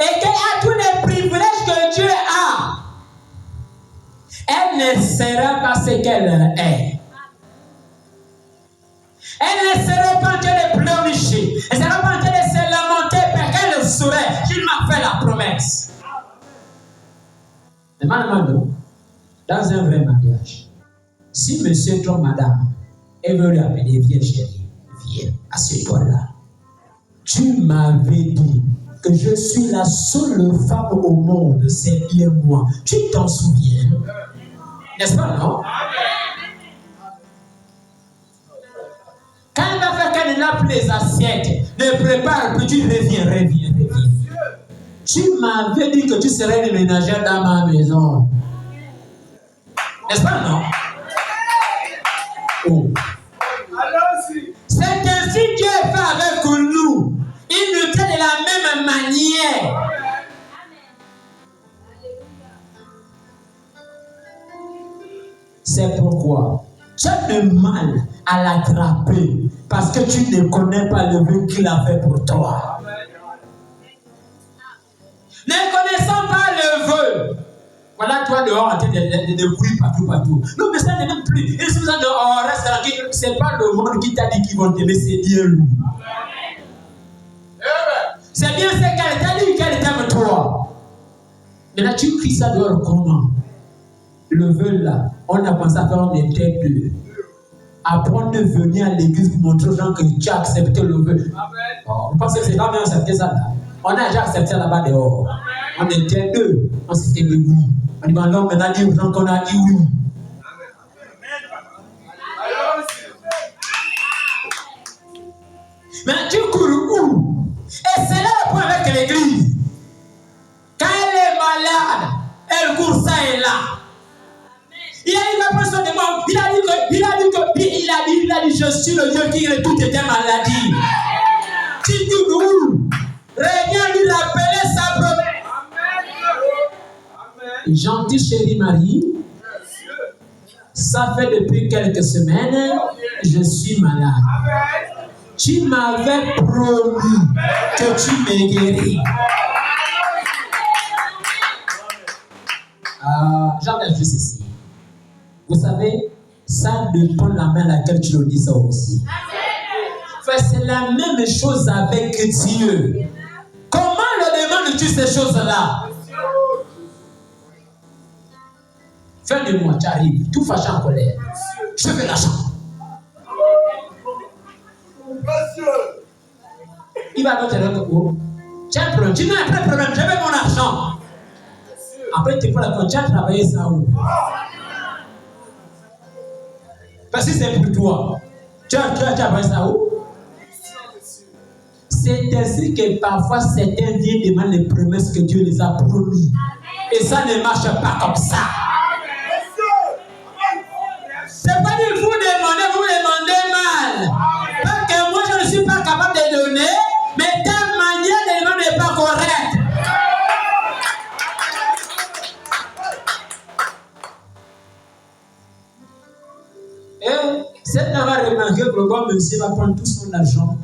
et qu'elle a tous les privilèges que Dieu a, elle ne sera pas ce qu'elle est. Elle ne serait pas en train de pleurnicher. Elle ne serait pas en train de se lamenter parce qu'elle saurait qu'il m'a fait la promesse. Mais maintenant, Dans un vrai mariage, si monsieur trompe madame, elle veut lui appeler, viens chérie, viens, assieds-toi là. Tu m'avais dit que je suis la seule femme au monde, c'est bien moi. Tu t'en souviens? N'est-ce pas, non? Quand elle va faire qu'elle n'a plus les assiettes, ne prépare plus, tu reviens. Tu m'avais dit que tu serais une ménagère dans ma maison. N'est-ce pas, non? Oh. C'est ainsi Dieu fait avec nous. Il nous traite de la même manière. C'est pourquoi tu as du mal à l'attraper parce que tu ne connais pas le vœu qu'il a fait pour toi. Ne connaissant pas le vœu, voilà toi dehors en train de bruit partout. Non, mais ça n'est même plus. Et si vous êtes dehors, reste tranquille. C'est pas le monde qui t'a dit qu'ils vont t'aimer, c'est Dieu lui. C'est bien ce qu'elle t'a dit qu'elle t'aime toi. Maintenant tu cries ça dehors comment? Le vœu là, on a pensé à faire, on était deux. Après on est venu à l'église pour montrer aux gens que tu as accepté le vœu. Vous pensez que c'est pas bien accepté ça là? On a déjà accepté là-bas dehors. On était deux. On s'était dit oui. On dit maintenant dit aux gens qu'on a dit oui. Mais tu cours où? Et c'est là le point avec l'église. Quand elle est malade, elle court ça et là. Il a dit la personne de moi, il a dit, je suis le Dieu qui est toutes tes maladies. Tu dis où? Reviens lui rappeler sa promesse. Gentille chérie Marie, ça fait depuis quelques semaines, je suis malade. Tu m'avais promis que tu me guéris. J'entends juste ici. Vous savez, ça dépend de la main à laquelle tu le dis ça aussi. C'est la même chose avec Dieu. Comment le demandes-tu ces choses-là? Fin de mois, tu arrives, tout fâché en colère. Je veux l'argent. Il va te dire que tiens, tu n'as pas de problème, je veux mon argent. Après, tu prends la compte, tu as travaillé ça où? Parce que c'est pour toi. Tu as travaillé ça où? C'est ainsi que parfois certains viennent demander les promesses que Dieu les a promis. Et ça ne marche pas comme ça. C'est pas dit vous demandez mal. Parce que moi je ne suis pas capable de donner, mais ta manière de demander n'est pas correcte. Et cette dame va remarquer que le bon monsieur va prendre tout son argent.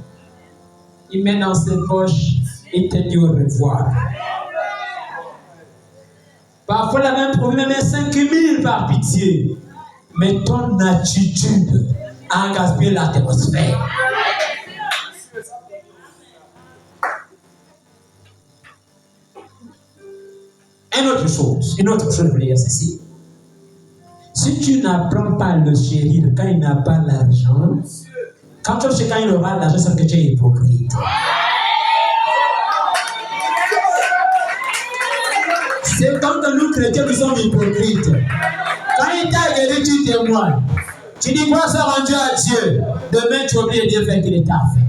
Il met dans ses poches et te dit au revoir. Parfois, la même problème est 5 000 par pitié. Mais ton attitude a gaspillé l'atmosphère. Une autre chose, je voulais dire ceci. Si tu n'apprends pas le chérir quand il n'a pas l'argent, quand il aura l'argent, c'est que tu es hypocrite. C'est quand nous chrétiens nous sommes hypocrites. Quand il t'a guéri, tu témoignes. Tu dis quoi ça rendu à Dieu. Demain tu oublies de dire faire qu'il t'a fait.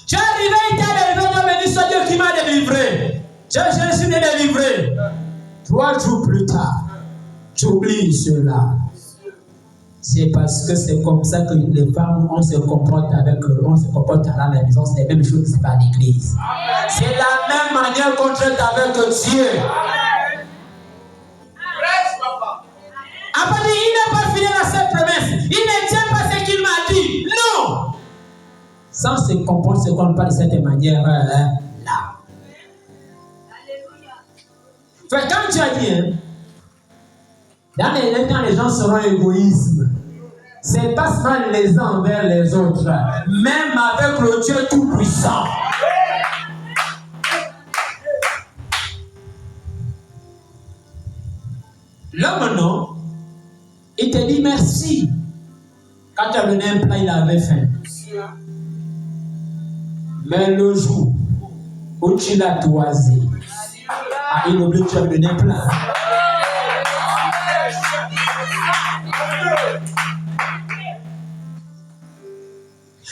Tu es arrivé, il t'a délivré, tu as dit c'est Dieu qui m'a délivré. Je suis délivré. 3 jours plus tard, tu oublies cela. C'est parce que c'est comme ça que les femmes, on se comporte à la maison, c'est la même chose que c'est pas à l'église. C'est la même manière qu'on traite avec Dieu. Après, il n'est pas fidèle à cette promesse. Il ne tient pas ce qu'il m'a dit. Non. Sans se comporte pas de cette manière-là. Fait quand tu as dit, dans les temps, les gens seront égoïstes. C'est pas seulement les uns envers les autres, même avec le Dieu tout-puissant. L'homme, non, il te dit merci. Quand tu as donné un plat, il avait faim. Mais le jour où tu l'as toisé, il oublie que tu as donné un plat.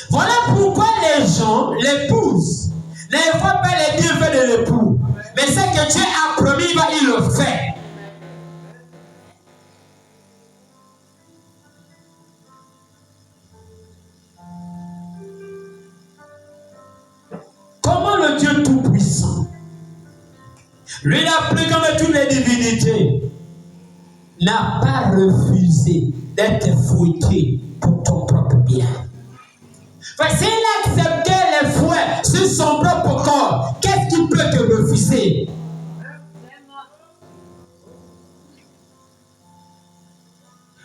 Voilà pourquoi les gens, l'épouse, ne voient pas les bienfaits de l'époux. Mais ce que Dieu a promis, il le fait. Comment le Dieu Tout-Puissant, lui la plus grande de toutes les divinités, n'a pas refusé d'être fouetté pour ton propre bien? S'il acceptait les fouets sur son propre corps, qu'est-ce qu'il peut te refuser?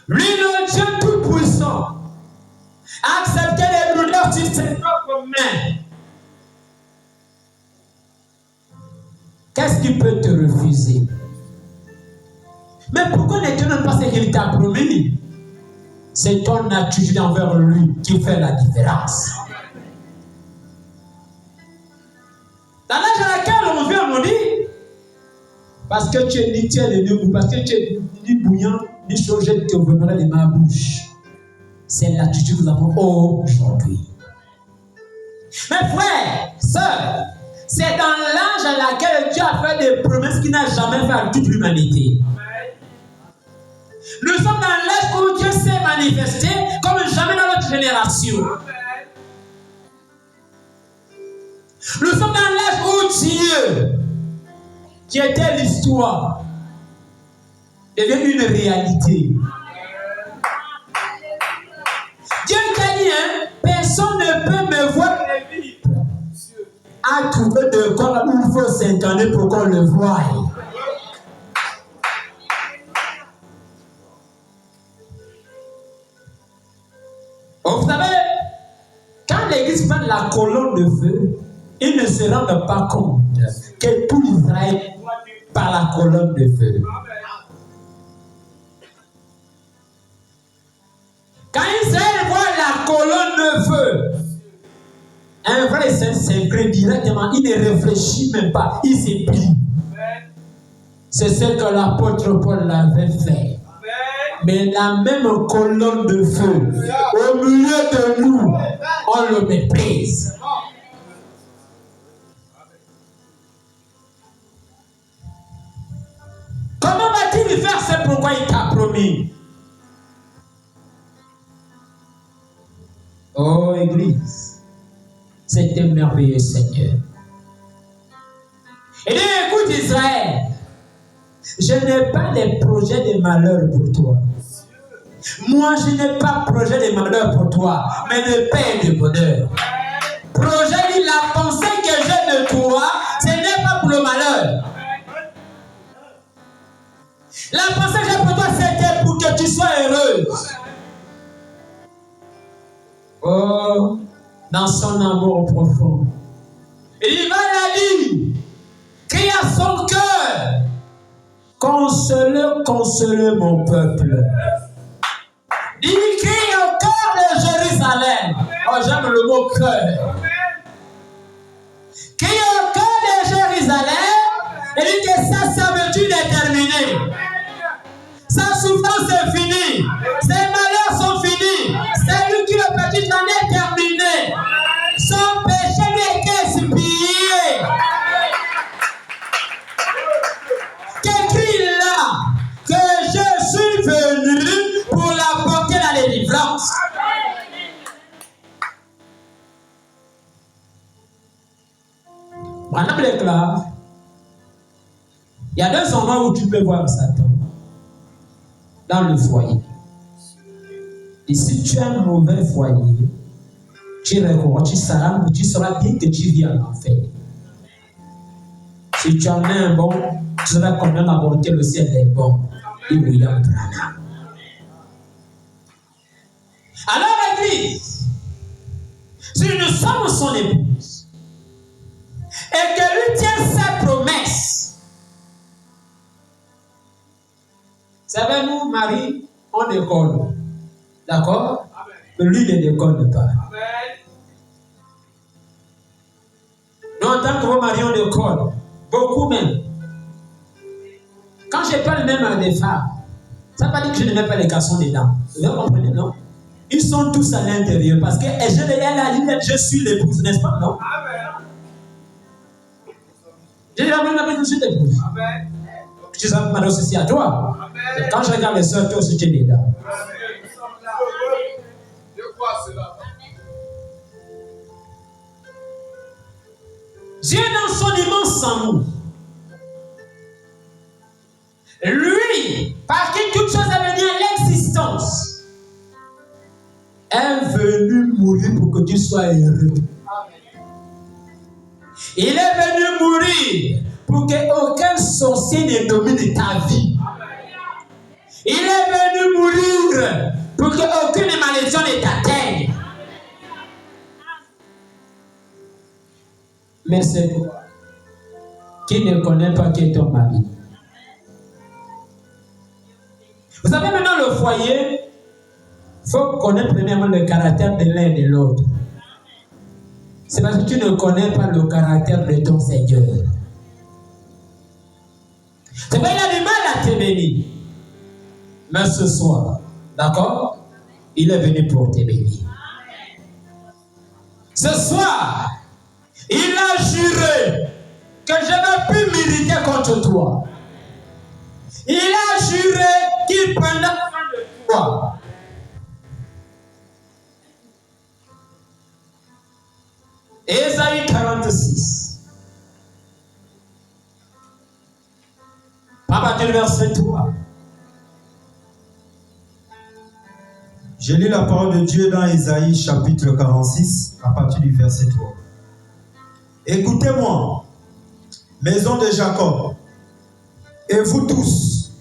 Lui, le Dieu Tout-Puissant, a accepté les douleurs sur ses propres mains. Qu'est-ce qu'il peut te refuser? Mais pourquoi ne te donne pas ce qu'il t'a promis? C'est ton attitude envers lui qui fait la différence. Dans l'âge à laquelle on vient, on dit, parce que tu es ni tiède ni debout, parce que tu es ni bouillant, ni chaud, je te remettrai de ma bouche. C'est l'attitude que nous avons aujourd'hui. Mes frères, sœurs, c'est dans l'âge à laquelle Dieu a fait des promesses qu'il n'a jamais fait à toute l'humanité. Nous sommes dans l'âge où Dieu s'est manifesté comme jamais dans notre génération. Nous sommes dans l'âge où Dieu, qui était l'histoire, devient une réalité. Dieu qui a dit, personne ne peut me voir et vivre. A trouvé de corps où il faut s'incarner pour qu'on le voie. Vous savez, quand l'église prend la colonne de feu, ils ne se rendent pas compte que tout Israël par la colonne de feu. Quand Israël voit la colonne de feu, un vrai saint s'incline directement, il ne réfléchit même pas, il se plie. C'est ce que l'apôtre Paul avait fait. Mais la même colonne de feu, au milieu de nous, on le méprise. Comment va-t-il faire? C'est pourquoi il t'a promis. Oh Église, c'est un merveilleux Seigneur. Et dit, écoute Israël, je n'ai pas de projet de malheur pour toi. Moi, je n'ai pas de projet de malheur pour toi, mais de paix et de bonheur. Projet dit, la pensée que j'ai de toi, ce n'est pas pour le malheur. La pensée que j'ai pour toi, c'était pour que tu sois heureuse. Oh, dans son amour profond. Il va la dire, crie à son cœur, consolez, consolez mon peuple. Il crie au cœur de Jérusalem. Oh, j'aime le mot cœur. Crie au cœur de Jérusalem et dit que sa servitude est terminée. Sa souffrance est finie. Ses malheurs sont finis. C'est lui qui le petit en est terminé. Son péché lui a été expié. Qu'écrit-là que je suis venu pour l'apporter la délivrance. Madame déclare, il y a deux endroits où tu peux voir Satan. Dans le foyer. Et si tu as un mauvais foyer, tu sauras bien que tu vis en enfer. Si tu en as un bon, tu sauras quand même aborder le ciel des bons. Et William Branham. Alors, l'église, si nous sommes son épouse, et que lui tient sa promesse, c'est savez, nous, Marie, on déconne. D'accord? Mais lui ne déconne pas. Nous, en tant que vos maris, on déconne. Beaucoup même. Quand je parle même à des femmes, ça ne veut pas dire que je ne mets pas les garçons dedans. Vous comprenez, non? Ils sont tous à l'intérieur parce que je suis l'épouse, n'est-ce pas, non? J'ai dit, je suis l'épouse. Tu sais, je m'adresse aussi à toi. Et quand je regarde les soeurs, toi aussi, tu es dedans. Dieu, dans son immense amour, lui, par qui toute chose est venue à l'existence, est venu mourir pour que tu sois heureux. Il est venu mourir pour qu'aucun sorcier ne domine ta vie. Il est venu mourir pour qu'aucune malédiction ne t'atteigne. Mais c'est toi qui ne connais pas qui est ton mari. Vous savez, maintenant le foyer, il faut connaître premièrement le caractère de l'un et de l'autre. C'est parce que tu ne connais pas le caractère de ton Seigneur. C'est vrai, il a du mal à te bénir. Mais ce soir, d'accord, il est venu pour te bénir. Ce soir, il a juré que je ne peux mériter contre toi. Il a juré qu'il prendra soin de toi. Ésaïe 46. À partir du verset 3. Je lis la parole de Dieu dans Ésaïe chapitre 46, à partir du verset 3. Écoutez-moi, maison de Jacob, et vous tous,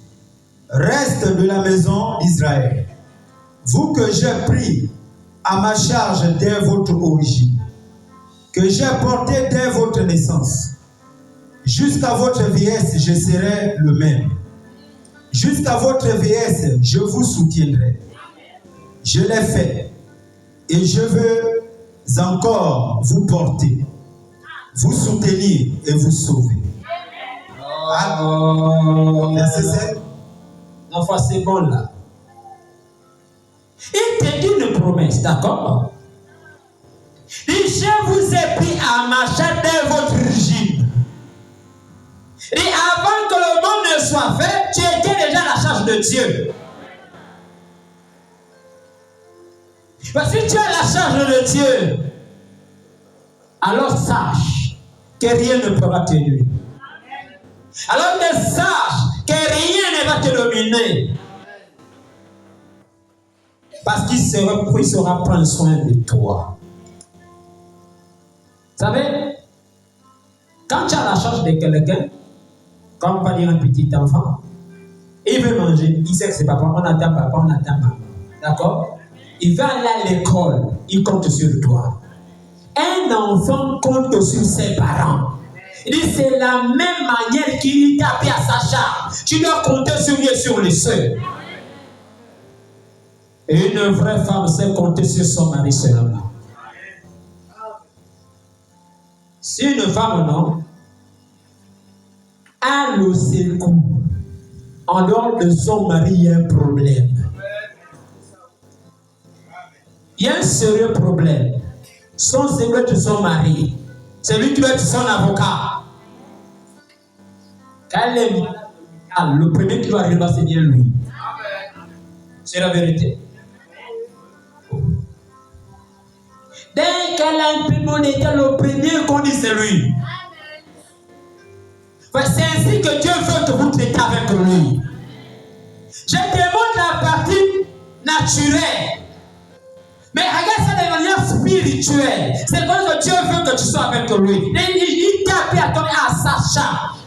reste de la maison d'Israël, vous que j'ai pris à ma charge dès votre origine, que j'ai porté dès votre naissance. Jusqu'à votre vieillesse, je serai le même. Jusqu'à votre vieillesse, je vous soutiendrai. Je l'ai fait et je veux encore vous porter, vous soutenir et vous sauver. Verset 7. Non, c'est bon là. Il te dit une promesse, d'accord? Il dit, je vous ai pris à ma charge dès votre origine. Et avant que le monde ne soit fait, tu étais déjà à la charge de Dieu. Parce que si tu as la charge de Dieu, alors sache que rien ne pourra te nuire. Alors que sache que rien ne va te dominer. Parce qu'il saura prendre soin de toi. Vous savez, quand tu as la charge de quelqu'un, comme on va dire un petit enfant, il veut manger, il sait que c'est papa, on attend maman. D'accord? Il va aller à l'école, il compte sur toi. Un enfant compte sur ses parents. Il dit, c'est la même manière qu'il t'a appris à sa charge. Tu dois compter sur lui et sur les sœurs. Et une vraie femme sait compter sur son mari seulement. Si une femme, non, a le secours, en dehors de son mari, il y a un problème. Il y a un sérieux problème. Son secret de son mari, c'est lui qui doit être son avocat. Quand elle est malade, le premier qui doit arriver, c'est bien lui. C'est la vérité. Dès qu'elle a un peu mon état, le premier qu'on dit, c'est lui. C'est ainsi que Dieu veut que vous traitez avec lui. Je te montre la partie naturelle. Mais regarde ça de manière spirituelle. C'est comme que Dieu veut que tu sois avec lui. Il t'a appris à donner à sa charge.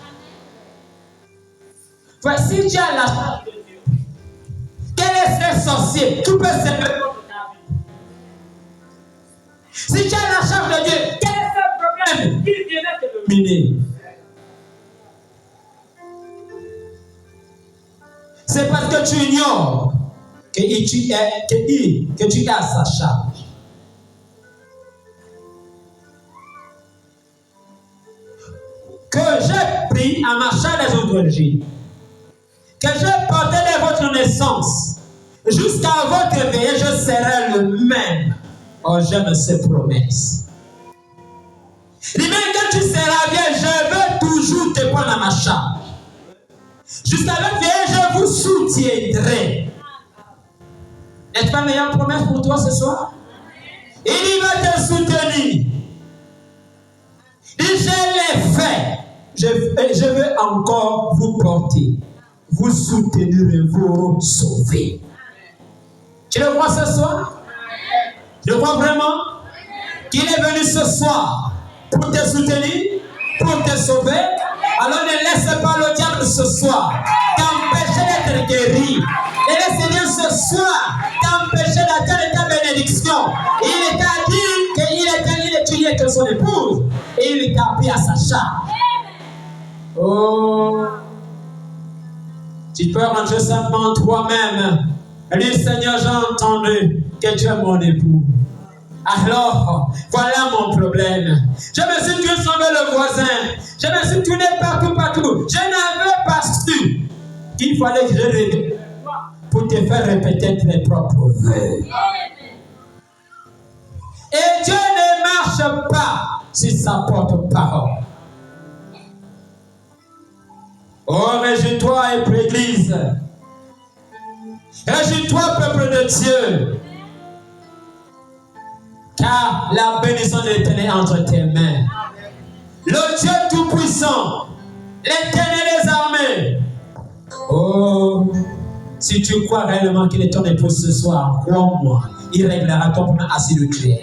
Si tu as la charge de Dieu, quel est ce sorcier qui peut se mettre dans ta vie? Si tu as la charge de Dieu, quel est ce problème qui vient te dominer? c'est parce que tu ignores que tu es à sa charge. Que j'ai pris à ma charge les autres, que j'ai porté de votre naissance jusqu'à votre veillée, je serai le même. Oh, j'aime ces promesses. Il dit même que tu seras bien, je veux toujours te prendre à ma charge. Jusqu'à votre veillée, je vous soutiendrai. N'est-ce pas une meilleure promesse pour toi ce soir? Il va te soutenir. Il dit, je l'ai fait. Je veux encore vous porter, vous soutenir et vous sauver. Tu le vois ce soir? Je crois vraiment qu'il est venu ce soir pour te soutenir, pour te sauver. Alors ne laisse pas le diable ce soir t'empêcher d'être guéri. Et laisse Seigneur ce soir t'empêcher d'atteindre ta bénédiction. Il t'a dit qu'il étudiait que son épouse et il t'a pris à sa charge. Oh, tu peux rentrer simplement toi-même. Dis Seigneur, j'ai entendu que tu es mon époux. Alors, voilà mon problème. Je me suis tué sauvé le voisin. Je me suis tourné partout. Je n'avais pas su qu'il fallait que je répète pour te faire répéter tes propres vœux. Et Dieu ne marche pas sur sa propre parole. Oh, réjouis-toi, Église. Réjouis-toi, peuple de Dieu. Car la bénédiction de l'Éternel est entre tes mains. Le Dieu Tout-Puissant, l'Éternel des armées. Oh, si tu crois réellement qu'il est ton époux ce soir, crois-moi, il réglera ton problème assis de Dieu.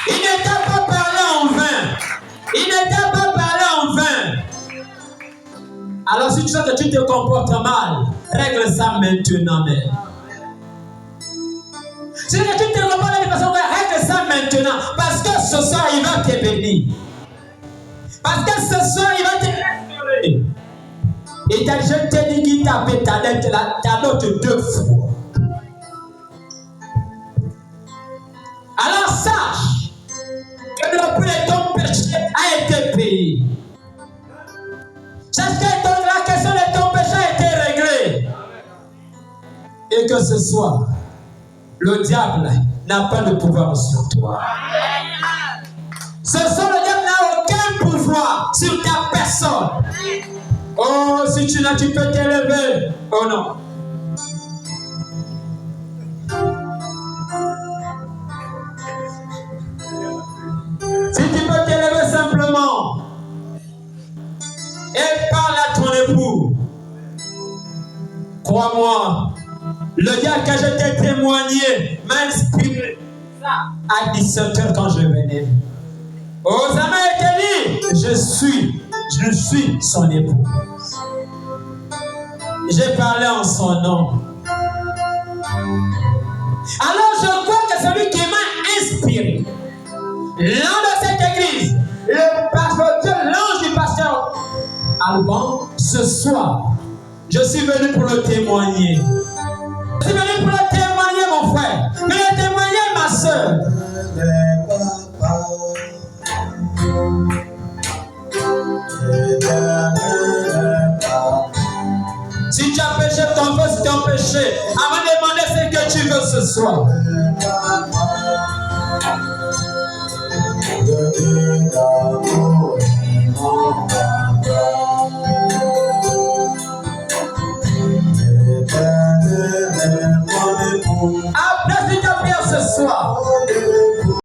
Il ne t'a pas parlé en vain. Il ne t'a pas parlé en vain. Alors si tu sais que tu te comportes mal, règle ça maintenant même. Si tu te comportes de façon règle ça maintenant. Parce que ce soir, il va te bénir. Parce que ce soir, il va te restaurer. Et je t'ai dit qu'il t'a fait ta dot 2 fois. Alors sache que le prix de ton péché a été payé. Sache que la question de ton péché a été réglée. Et que ce soir, le diable n'a pas de pouvoir sur toi. Ce soir, le diable n'a aucun pouvoir sur ta personne. Oh, si tu n'as, tu peux t'élever. Oh non. Si tu peux t'élever simplement et parle à ton époux, crois-moi, le diable que je t'ai témoigné m'a inspiré à 17h quand je venais. Oh, ça m'a été dit, je suis son époux. J'ai parlé en son nom. Alors je crois que celui qui m'a inspiré, l'un de cette église, le pasteur, l'ange du pasteur Alban, ce soir, je suis venu pour le témoigner. Je suis venu pour le témoigner, mon frère. Mais le témoigner, ma soeur. Si tu as péché, confesse ton péché. Avant de demander ce que tu veux ce soir.